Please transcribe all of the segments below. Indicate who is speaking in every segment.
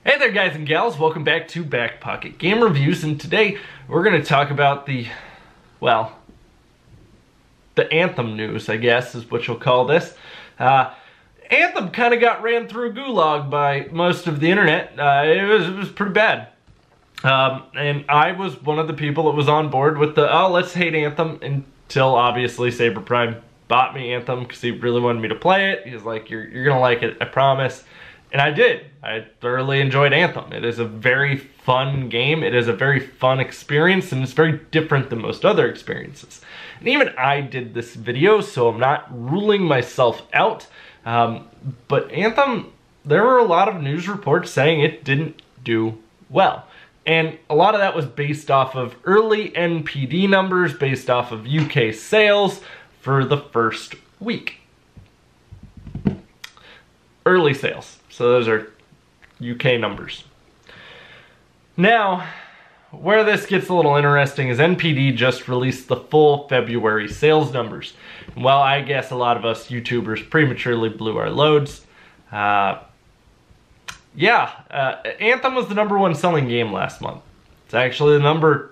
Speaker 1: Hey there guys and gals, welcome back to BackPocketGameReviews, and today we're going to talk about the Anthem news, I guess is what you'll call this. Anthem kind of got ran through a gulag by most of the internet. It was pretty bad. And I was one of the people that was on board with the, oh, let's hate Anthem, until obviously Sabre Prime bought me Anthem because he really wanted me to play it. He was like, you're going to like it, I promise. And I did. I thoroughly enjoyed Anthem. It is a very fun game. It is a very fun experience, and it's very different than most other experiences. And even I did this video, so I'm not ruling myself out. But Anthem, there were a lot of news reports saying it didn't do well. And a lot of that was based off of early NPD numbers, based off of UK sales for the first week. Early sales. So those are UK numbers. Now, where this gets a little interesting is NPD just released the full February sales numbers. Well, I guess a lot of us YouTubers prematurely blew our loads. Anthem was the #1 selling game last month. It's actually the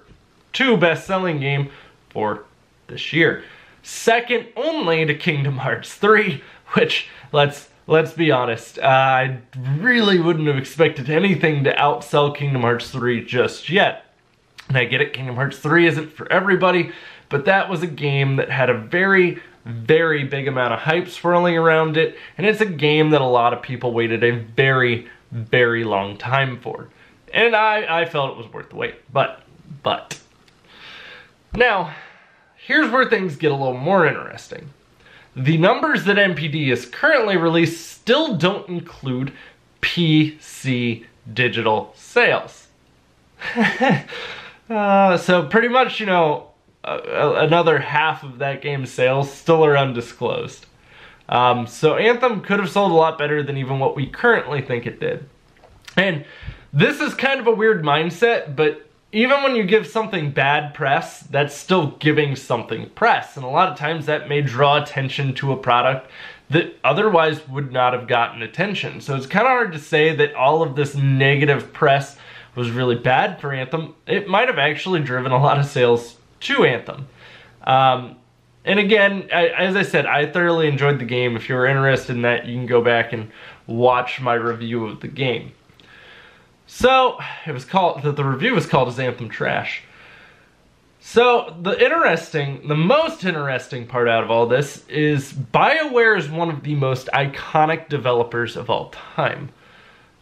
Speaker 1: #2 best-selling game for this year. Second only to Kingdom Hearts 3, which, let's be honest, I really wouldn't have expected anything to outsell Kingdom Hearts 3 just yet. And I get it, Kingdom Hearts 3 isn't for everybody, but that was a game that had a very, very big amount of hype swirling around it, and it's a game that a lot of people waited a very, very long time for. And I felt it was worth the wait, but. Now, here's where things get a little more interesting. The numbers that NPD has currently released still don't include PC digital sales. So pretty much, another half of that game's sales still are undisclosed. So Anthem could have sold a lot better than even what we currently think it did. And this is kind of a weird mindset, but even when you give something bad press, that's still giving something press. And a lot of times that may draw attention to a product that otherwise would not have gotten attention. So it's kind of hard to say that all of this negative press was really bad for Anthem. It might have actually driven a lot of sales to Anthem. And again, as I said, I thoroughly enjoyed the game. If you're interested in that, you can go back and watch my review of the game. So, the review was called as Anthem Trash. So, the most interesting part out of all this is Bioware is one of the most iconic developers of all time.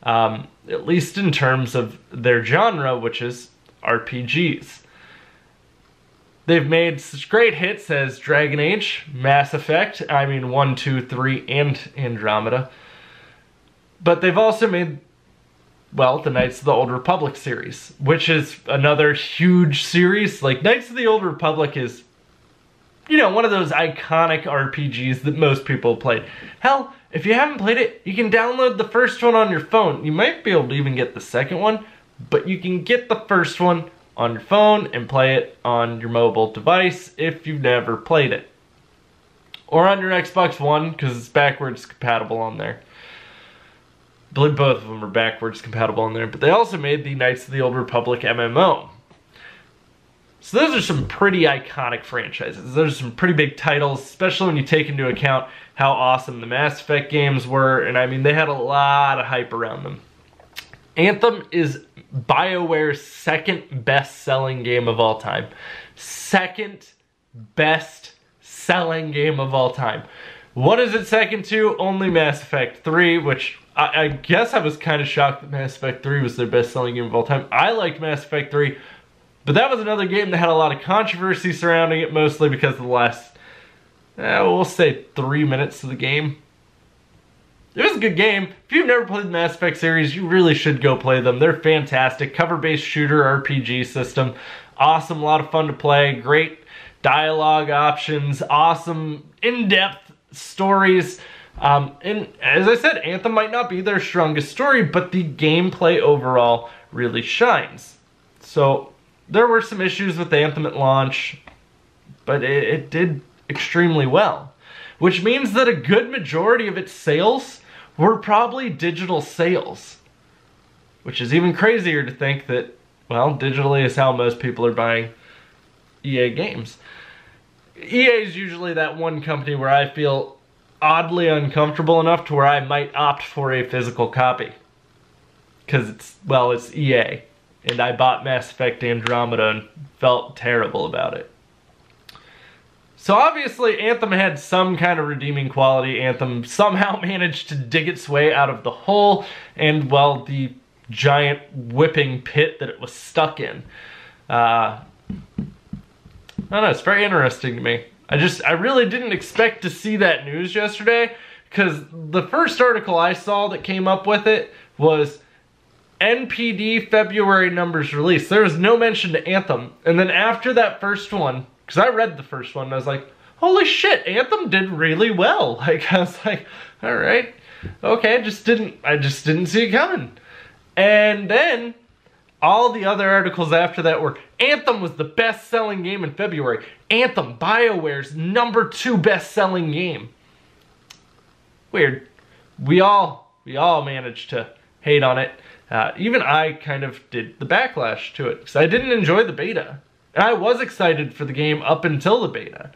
Speaker 1: At least in terms of their genre, which is RPGs. They've made such great hits as Dragon Age, Mass Effect, 1, 2, 3, and Andromeda. But they've also made, well, the Knights of the Old Republic series, which is another huge series. Like, Knights of the Old Republic is, one of those iconic RPGs that most people have played. Hell, if you haven't played it, you can download the first one on your phone. You might be able to even get the second one, but you can get the first one on your phone and play it on your mobile device if you've never played it. Or on your Xbox One, because it's backwards compatible on there. I believe both of them are backwards compatible on there, but they also made the Knights of the Old Republic MMO. So those are some pretty iconic franchises. Those are some pretty big titles, especially when you take into account how awesome the Mass Effect games were, and they had a lot of hype around them. Anthem is Bioware's second best-selling game of all time. Second best-selling game of all time. What is it second to? Only Mass Effect 3, which I guess I was kind of shocked that Mass Effect 3 was their best-selling game of all time. I liked Mass Effect 3, but that was another game that had a lot of controversy surrounding it, mostly because of the last, we'll say 3 minutes of the game. It was a good game. If you've never played the Mass Effect series, you really should go play them. They're fantastic. Cover-based shooter RPG system. Awesome, a lot of fun to play. Great dialogue options. Awesome, in-depth stories. And as I said, Anthem might not be their strongest story, but the gameplay overall really shines. So there were some issues with Anthem at launch, but it did extremely well. Which means that a good majority of its sales were probably digital sales. which is even crazier to think that, well, digitally is how most people are buying EA games. EA is usually that one company where I feel oddly uncomfortable enough to where I might opt for a physical copy. Because it's EA. And I bought Mass Effect Andromeda and felt terrible about it. So obviously Anthem had some kind of redeeming quality. Anthem somehow managed to dig its way out of the hole and, well, the giant whipping pit that it was stuck in. I don't know, it's very interesting to me. I really didn't expect to see that news yesterday, because the first article I saw that came up with it was NPD February numbers released. There was no mention to Anthem. And then after that first one, because I read the first one, and I was like, holy shit, Anthem did really well. Like, I was like, all right, okay, I just didn't see it coming. And then all the other articles after that were, Anthem was the best-selling game in February. Anthem, Bioware's #2 best-selling game. Weird. We all managed to hate on it. Even I kind of did the backlash to it, because I didn't enjoy the beta. And I was excited for the game up until the beta.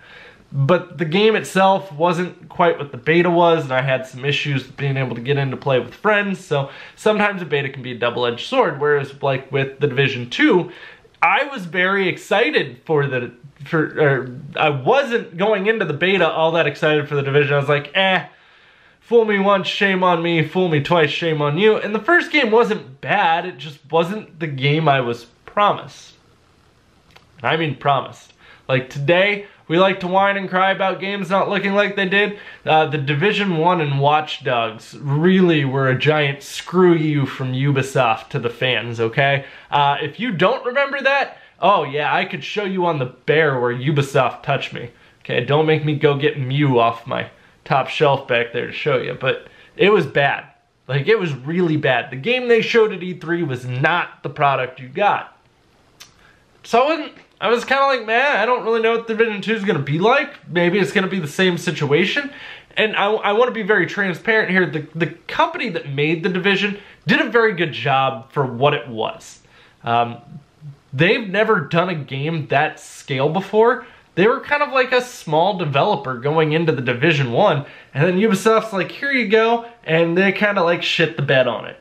Speaker 1: But the game itself wasn't quite what the beta was, and I had some issues with being able to get into play with friends, so sometimes a beta can be a double-edged sword, whereas like with The Division 2, I was very excited I wasn't going into the beta all that excited for The Division. I was like, fool me once, shame on me, fool me twice, shame on you. And the first game wasn't bad, it just wasn't the game I was promised. And I mean promised. Like today, we like to whine and cry about games not looking like they did. The Division 1 and Watch Dogs really were a giant screw you from Ubisoft to the fans, okay? If you don't remember that, oh yeah, I could show you on the bear where Ubisoft touched me. Okay, don't make me go get Mew off my top shelf back there to show you, but it was bad. Like, it was really bad. The game they showed at E3 was not the product you got. So I was kind of like, man, I don't really know what Division 2 is going to be like. Maybe it's going to be the same situation. And I want to be very transparent here. The company that made The Division did a very good job for what it was. They've never done a game that scale before. They were kind of like a small developer going into the Division 1, and then Ubisoft's like, here you go, and they kind of like shit the bed on it.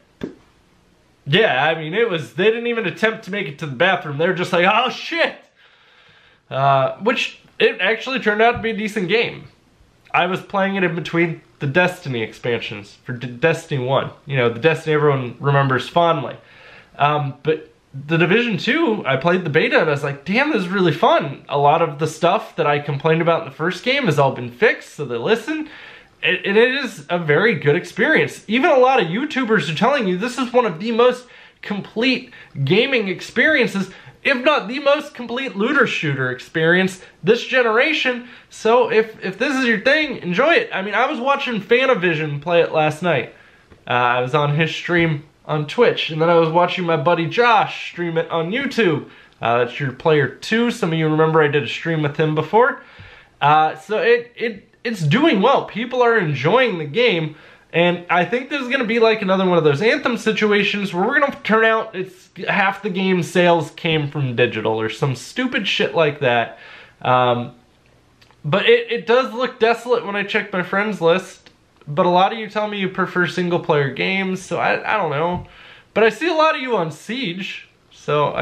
Speaker 1: Yeah, I mean, they didn't even attempt to make it to the bathroom. They were just like, oh shit! Which, it actually turned out to be a decent game. I was playing it in between the Destiny expansions for Destiny 1. You know, the Destiny everyone remembers fondly. But The Division 2, I played the beta and I was like, damn, this is really fun. A lot of the stuff that I complained about in the first game has all been fixed, so they listen. And it is a very good experience. Even a lot of YouTubers are telling you this is one of the most complete gaming experiences, if not the most complete looter shooter experience this generation. So if this is your thing, enjoy it. I mean, I was watching Fanavision play it last night. I was on his stream on Twitch, and then I was watching my buddy Josh stream it on YouTube. That's your player 2. Some of you remember I did a stream with him before. So it's doing well. People are enjoying the game, and I think this is going to be like another one of those Anthem situations where we're going to turn out it's half the game sales came from digital or some stupid shit like that. But it does look desolate when I check my friends list. But a lot of you tell me you prefer single-player games, so I don't know. But I see a lot of you on Siege, so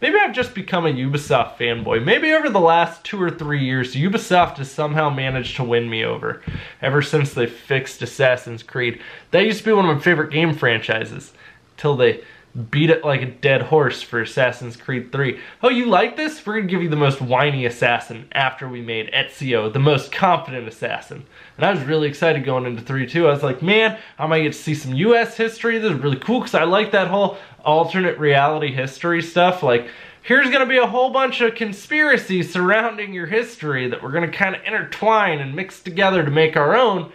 Speaker 1: maybe I've just become a Ubisoft fanboy. Maybe over the last 2 or 3 years, Ubisoft has somehow managed to win me over, ever since they fixed Assassin's Creed. That used to be one of my favorite game franchises, till they beat it like a dead horse for Assassin's Creed 3. Oh, you like this? We're gonna give you the most whiny assassin after we made Ezio, the most confident assassin. And I was really excited going into 3 too. I was like, man, I might get to see some US history. This is really cool because I like that whole alternate reality history stuff. Like, here's gonna be a whole bunch of conspiracies surrounding your history that we're gonna kind of intertwine and mix together to make our own,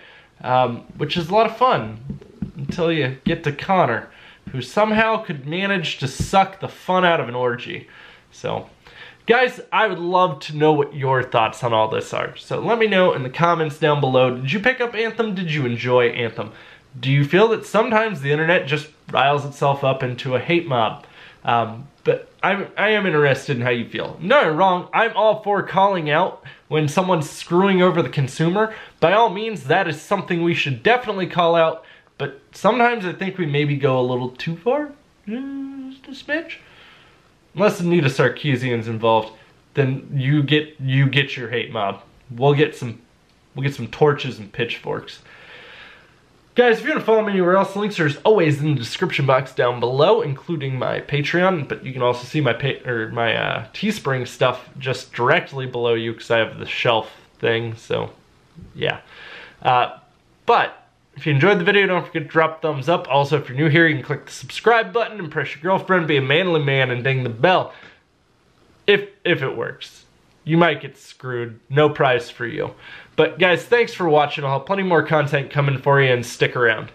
Speaker 1: which is a lot of fun until you get to Connor, who somehow could manage to suck the fun out of an orgy. So, guys, I would love to know what your thoughts on all this are. So let me know in the comments down below. Did you pick up Anthem? Did you enjoy Anthem? Do you feel that sometimes the internet just riles itself up into a hate mob. But I am interested in how you feel. No, you're wrong. I'm all for calling out when someone's screwing over the consumer. By all means, that is something we should definitely call out. But sometimes I think we maybe go a little too far. Just a smidge. Unless Anita Sarkeesian's involved, then you get your hate mob. We'll get some torches and pitchforks. Guys, if you want to follow me anywhere else, the links are as always in the description box down below, including my Patreon, but you can also see my Teespring stuff just directly below you because I have the shelf thing, so yeah. But if you enjoyed the video, don't forget to drop a thumbs up. Also, if you're new here, you can click the subscribe button, impress your girlfriend, be a manly man, and ding the bell. If it works. You might get screwed. No prize for you. But guys, thanks for watching. I'll have plenty more content coming for you, and stick around.